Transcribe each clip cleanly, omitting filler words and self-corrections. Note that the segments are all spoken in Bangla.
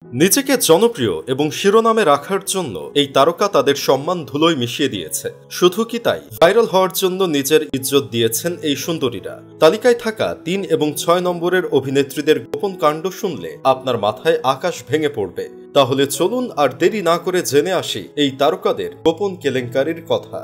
নিজেকে জনপ্রিয় এবং শিরোনামে রাখার জন্য এই তারকা তাদের সম্মান ধুলোয় মিশিয়ে দিয়েছে। শুধু কি তাই, ভাইরাল হওয়ার জন্য নিজের ইজ্জত দিয়েছেন এই সুন্দরীরা। তালিকায় থাকা ৩ এবং ৬ নম্বরের অভিনেত্রীদের গোপন কাণ্ড শুনলে আপনার মাথায় আকাশ ভেঙে পড়বে। তাহলে চলুন আর দেরি না করে জেনে আসি এই তারকাদের গোপন কেলেঙ্কারির কথা।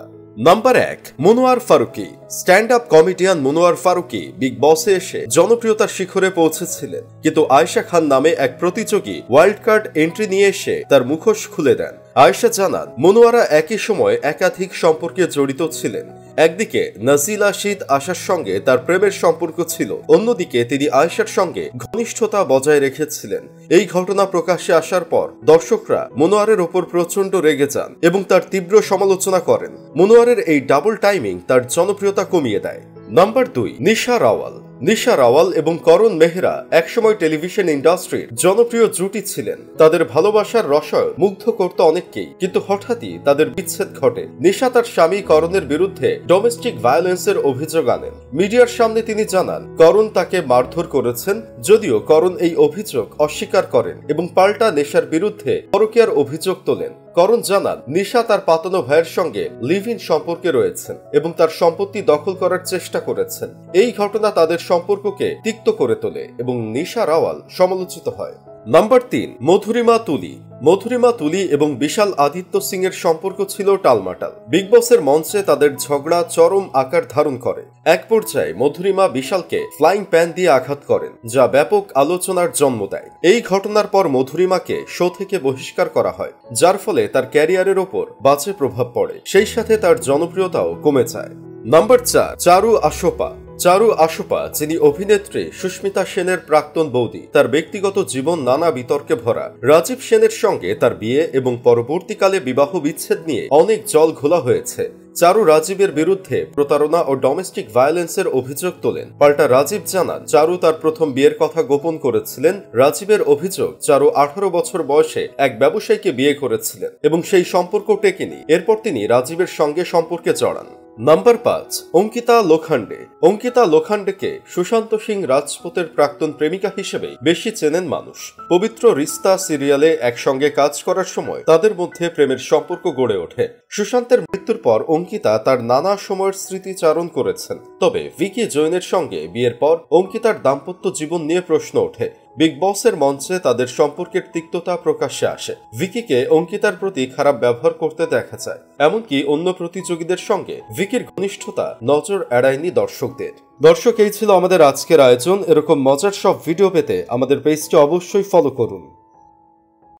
Number ১, Munawar Faruqui. Stand up comedian Munawar Faruqui Bigg বসে এসে জনপ্রিয়তার শিখরে পৌঁছেছিলেন, কিন্তু আয়েশা খান নামে এক প্রতিযোগী ওয়াইল্ড কার্ড এন্ট্রি নিয়ে এসে তার মুখোশ খুলে দেন। আয়েশা জানান, মনোয়ারা একই সময় একাধিক সম্পর্কে জড়িত ছিলেন। একদিকে নাজিলা শীত আশার সঙ্গে তার প্রেমের সম্পর্ক ছিল, অন্যদিকে তিনি আয়েশার সঙ্গে ঘনিষ্ঠতা বজায় রেখেছিলেন। এই ঘটনা প্রকাশ্যে আসার পর দর্শকরা মনোয়ারের ওপর প্রচন্ড রেগে যান এবং তার তীব্র সমালোচনা করেন। মনোয়ারের এই ডাবল টাইমিং তার জনপ্রিয়তা কমিয়ে দেয়। নাম্বার ২, নিশা রাওয়াল। নিশা রাওয়াল এবং করণ মেহরা একসময় টেলিভিশন ইন্ডাস্ট্রির জনপ্রিয় জুটি ছিলেন। তাদের ভালোবাসার রসায়ন মুগ্ধ করত অনেককেই, কিন্তু হঠাৎই তাদের বিচ্ছেদ ঘটে। নিশা তার স্বামী করণের বিরুদ্ধে ডোমেস্টিক ভায়োলেন্সের অভিযোগ আনেন। মিডিয়ার সামনে তিনি জানান করণ তাকে মারধর করেছেন, যদিও করণ এই অভিযোগ অস্বীকার করেন এবং পাল্টা নেশার বিরুদ্ধে পরকীয়ার অভিযোগ তোলেন। করণ জানান নিশা তার পাতানো ভাইয়ের সঙ্গে লিভ ইন সম্পর্কে রয়েছেন এবং তার সম্পত্তি দখল করার চেষ্টা করেছেন। এই ঘটনা তাদের সম্পর্ককে তিক্ত করে তোলে এবং নিশা রাওয়াল সমালোচিত হয়। নাম্বার ৩, মধুরিমা তুলি। মধুরিমা তুলি এবং বিশাল আদিত্য সিং এর সম্পর্ক ছিল টালমাটাল। বিগ বসের মঞ্চে তাদের ঝগড়া চরম আকার ধারণ করে। এক পর্যায়ে মধুরিমা বিশালকে ফ্লাইং প্যান দিয়ে আঘাত করেন, যা ব্যাপক আলোচনার জন্ম দেয়। এই ঘটনার পর মধুরিমাকে শো থেকে বহিষ্কার করা হয়, যার ফলে তার ক্যারিয়ারের ওপর বাজে প্রভাব পড়ে। সেই সাথে তার জনপ্রিয়তাও কমে যায়। নাম্বার ৪, চারু আশোপা। চারু আশোপা, যিনি অভিনেত্রী সুস্মিতা সেনের প্রাক্তন বৌদি। তার ব্যক্তিগত জীবন নানা বিতর্কে ভরা। রাজীব সেনের সঙ্গে তার বিয়ে এবং পরবর্তীকালে বিবাহ বিচ্ছেদ নিয়ে অনেক জল ঘোলা হয়েছে। চারু রাজীবের বিরুদ্ধে প্রতারণা ও ডোমেস্টিক ভায়োলেন্সের অভিযোগ তোলেন। পাল্টা রাজীব জানান চারু তার প্রথম বিয়ের কথা গোপন করেছিলেন। রাজীবের অভিযোগ চারু 18 বছর বয়সে এক ব্যবসায়ীকে বিয়ে করেছিলেন এবং সেই সম্পর্ক টেকেনি। এরপর তিনি রাজীবের সঙ্গে সম্পর্কে জড়ান। নাম্বার ৫, অঙ্কিতা লোখান্ডে। অঙ্কিতা লোখান্ডেকে সুশান্ত সিং রাজপুতের প্রাক্তন প্রেমিকা হিসেবে বেশি চেনেন মানুষ। পবিত্র রিস্তা সিরিয়ালে একসঙ্গে কাজ করার সময় তাদের মধ্যে প্রেমের সম্পর্ক গড়ে ওঠে। সুশান্তের মৃত্যুর পর অঙ্কিতা তার নানা সময়ের স্মৃতিচারণ করেছেন। তবে ভিকি জৈনের সঙ্গে বিয়ের পর অঙ্কিতার দাম্পত্য জীবন নিয়ে প্রশ্ন ওঠে। বিগ বসের মঞ্চে তাদের সম্পর্কের তিক্ততা প্রকাশ্যে আসে। ভিকিকে অঙ্কিতার প্রতি খারাপ ব্যবহার করতে দেখা যায়। এমনকি অন্য প্রতিযোগীদের সঙ্গে ভিকির ঘনিষ্ঠতা নজর এড়ায়নি দর্শকদের। দর্শক, এই ছিল আমাদের আজকের আয়োজন। এরকম মজার সব ভিডিও পেতে আমাদের পেজটি অবশ্যই ফলো করুন।